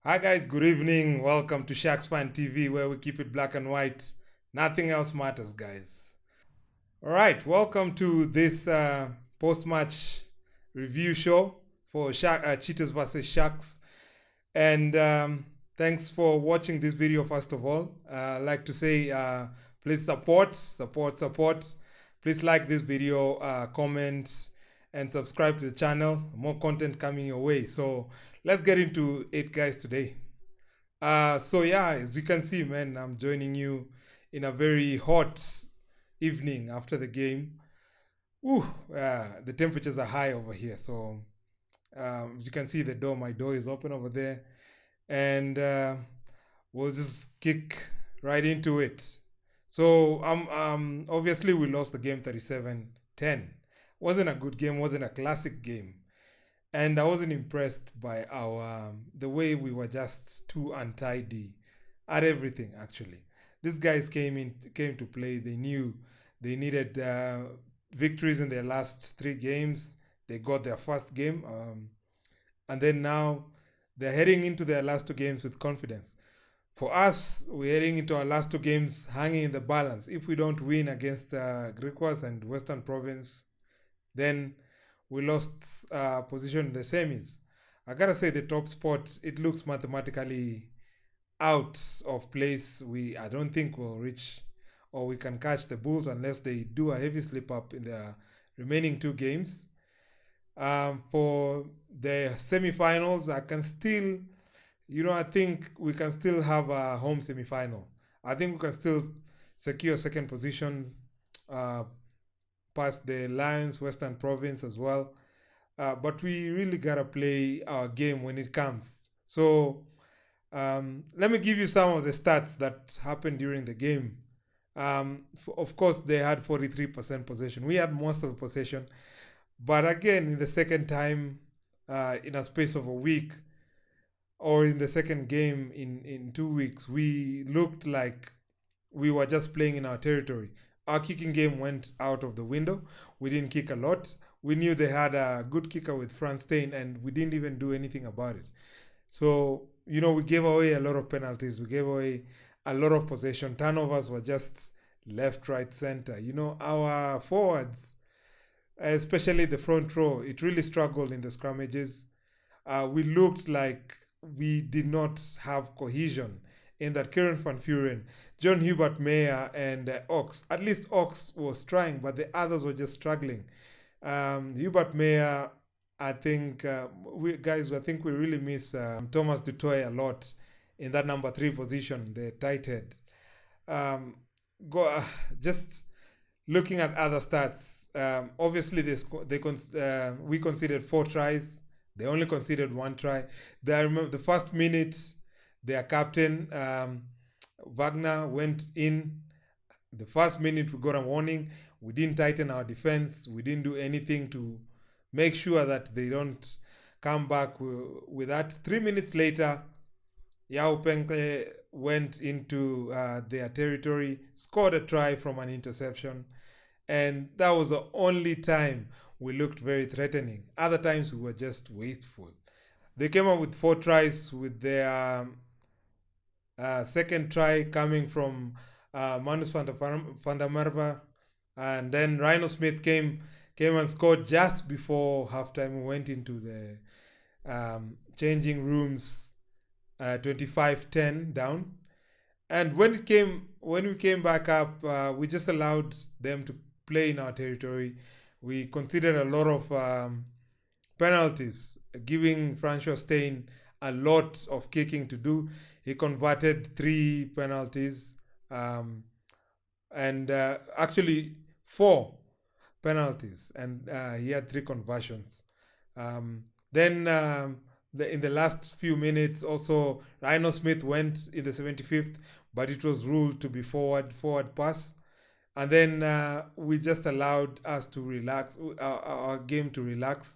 Hi guys, good evening. Welcome to Sharks Fan TV where we keep it black and white. Nothing else matters, guys. All right, welcome to this post-match review show for Cheetahs versus Sharks. And thanks for watching this video first of all. I'd like to say please support. Please like this video, comment, and subscribe to the channel. More content coming your way. So let's get into it, guys, today. So yeah, as you can see, man, I'm joining you in a very hot evening after the game. The temperatures are high over here. So as you can see, my door is open over there, and we'll just kick right into it. So obviously we lost the game 37-10. Wasn't a good game, wasn't a classic game. And I wasn't impressed by our the way we were just too untidy at everything. Actually, these guys came to play. They knew they needed victories in their last 3 games. They got their first game, and then now they're heading into their last 2 games with confidence. For us, we're heading into our last 2 games hanging in the balance. If we don't win against Griquas and Western Province, then we lost position in the semis. I gotta say the top spot, it looks mathematically out of place. I don't think we'll reach or we can catch the Bulls unless they do a heavy slip up in the remaining 2 games. For the semifinals, I can still, I think we can still have a home semifinal. I think we can still secure second position past the Lions, Western Province as well. But we really gotta play our game when it comes. So let me give you some of the stats that happened during the game. Of course, they had 43% possession. We had most of the possession. But again, in the second time, in a space of a week, or in the second game in 2 weeks, we looked like we were just playing in our territory. Our kicking game went out of the window. We didn't kick a lot. We knew they had a good kicker with Franz Stein, and we didn't even do anything about it. So, we gave away a lot of penalties. We gave away a lot of possession. Turnovers were just left, right, center. Our forwards, especially the front row, it really struggled in the scrummages. We looked like we did not have cohesion in that Kieran Van Furen, John Hubert Mayer, and Ox. At least Ox was trying, but the others were just struggling. Hubert Mayer, I think, I think we really miss Thomas Dutoy a lot in that number 3 position, the tight head. Just looking at other stats, obviously we conceded 4 tries. They only conceded 1 try. I remember the first minute, their captain, Wagner, went in. The first minute we got a warning. We didn't tighten our defense. We didn't do anything to make sure that they don't come back with that. 3 minutes later, Yao Penke went into their territory, scored a try from an interception. And that was the only time we looked very threatening. Other times we were just wasteful. They came up with 4 tries, with their second try coming from Manus van der Merwe. And then Rhino Smith came and scored just before halftime. We went into the changing rooms 25-10 down. And when we came back up, we just allowed them to play in our territory. We considered a lot of penalties, giving Francois Stein a lot of kicking to do. He converted 3 penalties, and actually 4 penalties, and he had 3 conversions. Then in the last few minutes, also Rhino Smith went in the 75th, but it was ruled to be forward pass. And then we just allowed us to relax, our game to relax.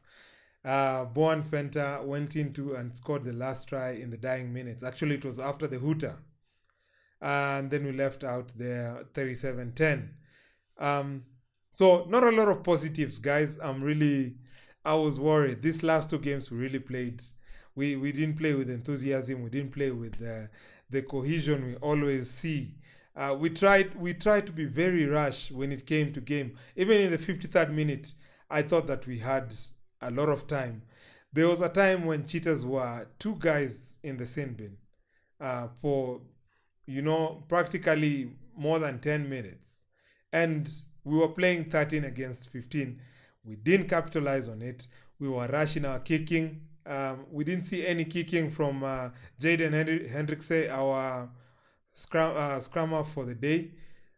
Boan Fenta went into and scored the last try in the dying minutes. Actually, it was after the hooter. And then we left out there 37-10. So not a lot of positives, guys. I was worried. These last 2 games we really played We didn't play with enthusiasm. We didn't play with the cohesion we always see. We tried to be very rash when it came to game. Even in the 53rd minute, I thought that we had a lot of time. There was a time when Cheetahs were two guys in the sin bin for practically more than 10 minutes. And we were playing 13 against 15. We didn't capitalize on it. We were rushing our kicking. We didn't see any kicking from Jaden Hendrickse, our scrummer for the day.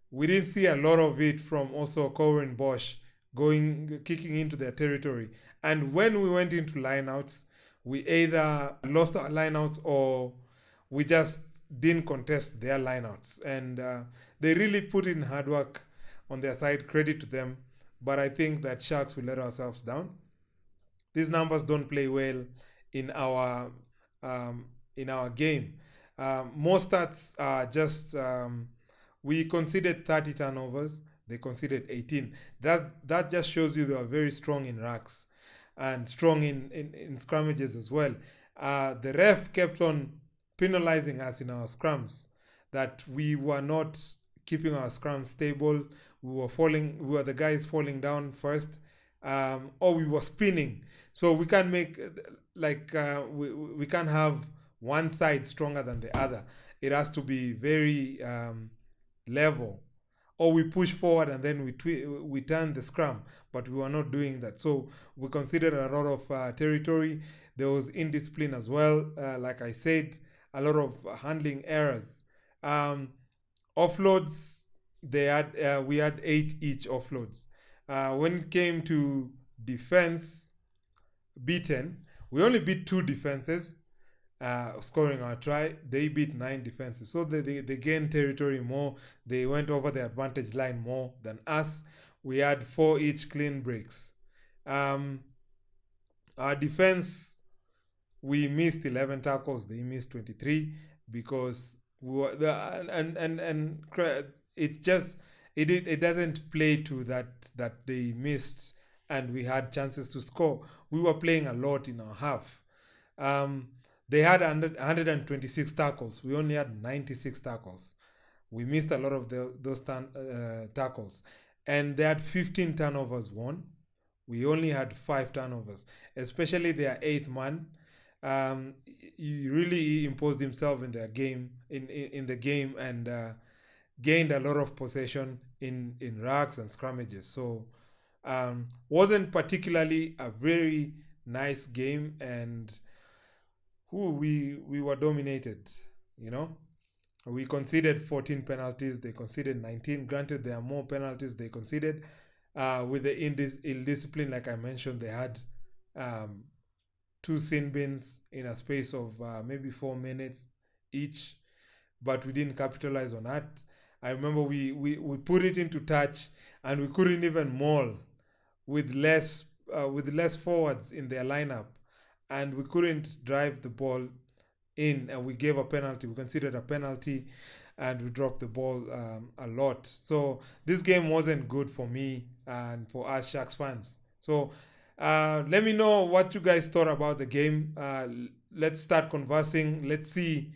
We didn't see a lot of it from also Corin Bosch kicking into their territory. And when we went into lineouts, we either lost our lineouts or we just didn't contest their lineouts. And they really put in hard work on their side. Credit to them. But I think that Sharks will let ourselves down. These numbers don't play well in our game. Most stats are just we conceded 30 turnovers. They conceded 18. That just shows you they are very strong in racks and strong in scrummages as well. The ref kept on penalizing us in our scrums, that we were not keeping our scrums stable. We were the guys falling down first, or we were spinning. So we can't make we can't have one side stronger than the other. It has to be very level. Or we push forward and then we turn the scrum, but we were not doing that. So we considered a lot of territory. There was indiscipline as well. Like I said, a lot of handling errors. Offloads, we had 8 each offloads. When it came to defense beaten, we only beat 2 defenses. Scoring our try, they beat 9 defenses. So they gained territory more. They went over the advantage line more than us. We had 4 each clean breaks. Our defense, we missed 11 tackles. They missed 23 because we were it doesn't play to that they missed and we had chances to score. We were playing a lot in our half. They had 126 tackles. We only had 96 tackles. We missed a lot of those tackles. And they had 15 turnovers won. We only had 5 turnovers. Especially their 8th man. He really imposed himself in their game, in the game, and gained a lot of possession in racks and scrummages. So wasn't particularly a very nice game, and we were dominated. We conceded 14 penalties. They conceded 19. Granted, there are more penalties they conceded. With the indiscipline, like I mentioned, they had 2 sin bins in a space of maybe 4 minutes each, but we didn't capitalize on that. I remember we put it into touch, and we couldn't even maul with less forwards in their lineup, and we couldn't drive the ball in, and we gave a penalty. We considered a penalty, and we dropped the ball a lot. So this game wasn't good for me and for us Sharks fans. So let me know what you guys thought about the game. Let's start conversing. Let's see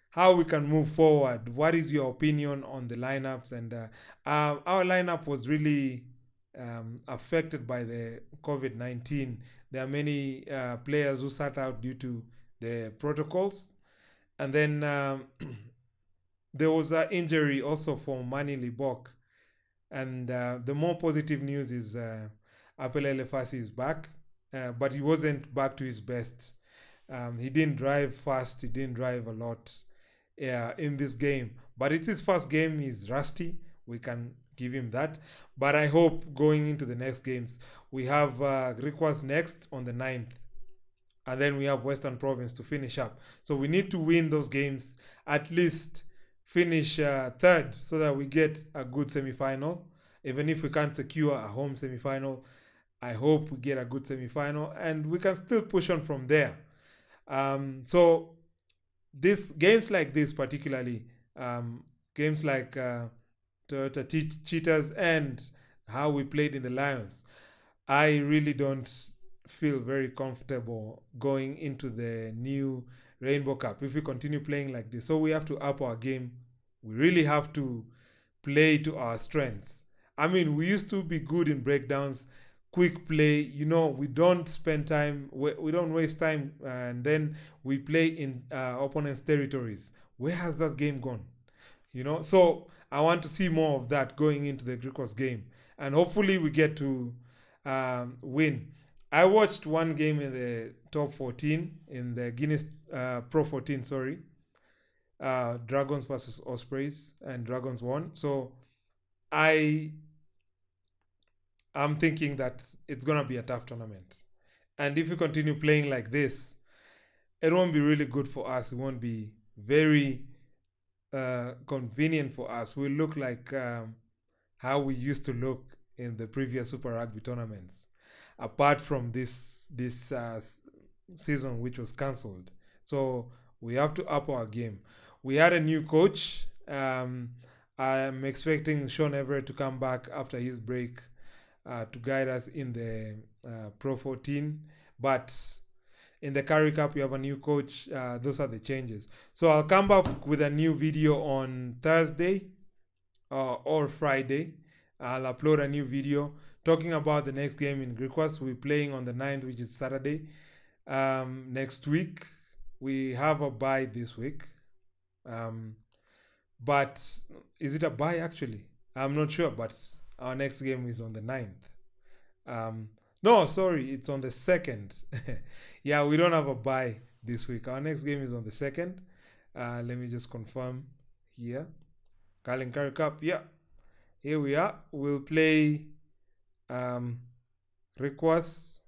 how we can move forward. What is your opinion on the lineups? And our lineup was really affected by the COVID-19. There are many players who sat out due to the protocols. And then there was an injury also for Manny Libok. And the more positive news is Apele Lefasi is back, but he wasn't back to his best. He didn't drive fast. He didn't drive a lot in this game. But it's his first game. He's rusty. We can give him that. But I hope going into the next games, we have Griquas next on the 9th. And then we have Western Province to finish up. So we need to win those games, at least finish 3rd, so that we get a good semi-final. Even if we can't secure a home semi-final, I hope we get a good semi-final, and we can still push on from there. So these games like this, particularly games like Toyota Cheetahs and how we played in the Lions, I really don't feel very comfortable going into the new Rainbow Cup if we continue playing like this. So we have to up our game. We really have to play to our strengths. I mean, we used to be good in breakdowns, quick play. We don't spend time, we don't waste time, and then we play in opponents' territories. Where has that game gone? So I want to see more of that going into the Griquas game, and hopefully we get to win. I watched one game in the top 14 in the Guinness Pro 14, sorry. Dragons versus Ospreys, and Dragons won. So I am thinking that it's gonna be a tough tournament, and if we continue playing like this, it won't be really good for us. It won't be very convenient for us. We look like how we used to look in the previous Super Rugby tournaments, apart from this season which was cancelled. So we have to up our game. We had a new coach. I'm expecting Sean Everett to come back after his break to guide us in the Pro 14. But in the Curry Cup, we have a new coach. Those are the changes. So I'll come back with a new video on Thursday or Friday. I'll upload a new video talking about the next game in Griquas. We're playing on the 9th, which is Saturday. Next week, we have a bye this week. But is it a bye actually? I'm not sure, but our next game is on the 9th. No, sorry, it's on the 2nd. Yeah, we don't have a bye this week. Our next game is on the 2nd. Let me just confirm here. Carling Curry Cup, yeah. Here we are. We'll play Requas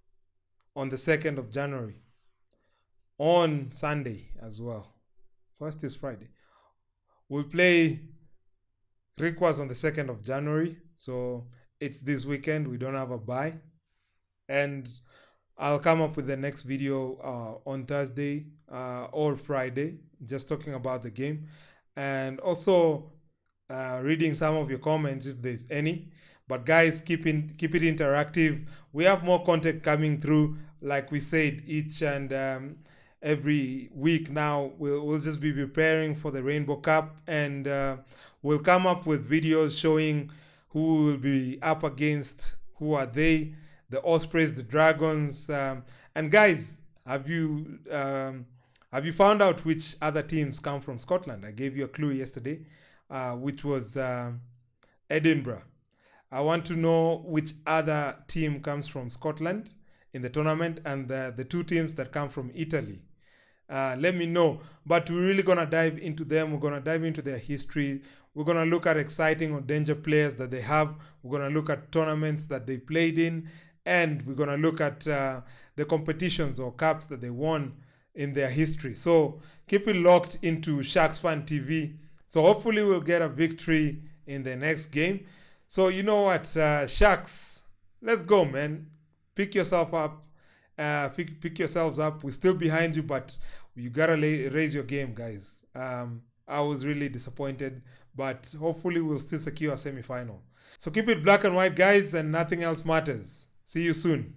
on the 2nd of January. On Sunday as well. First is Friday. We'll play Requas on the 2nd of January. So it's this weekend. We don't have a bye. And I'll come up with the next video on Thursday or Friday, just talking about the game. And also reading some of your comments if there's any. But guys, keep it interactive. We have more content coming through, like we said, each and every week now. We'll just be preparing for the Rainbow Cup, and we'll come up with videos showing who will be up against, who are they, the Ospreys, the Dragons, and guys, have you found out which other teams come from Scotland? I gave you a clue yesterday, which was Edinburgh. I want to know which other team comes from Scotland in the tournament, and the two teams that come from Italy. Let me know. But we're really going to dive into them. We're going to dive into their history. We're going to look at exciting or danger players that they have. We're going to look at tournaments that they played in. And we're going to look at the competitions or cups that they won in their history. So keep it locked into Sharks Fan TV. So hopefully we'll get a victory in the next game. So you know what, Sharks, let's go, man. Pick yourself up. Pick yourselves up. We're still behind you, but you gotta raise your game, guys. I was really disappointed, but hopefully we'll still secure a semi-final. So keep it black and white, guys, and nothing else matters. See you soon.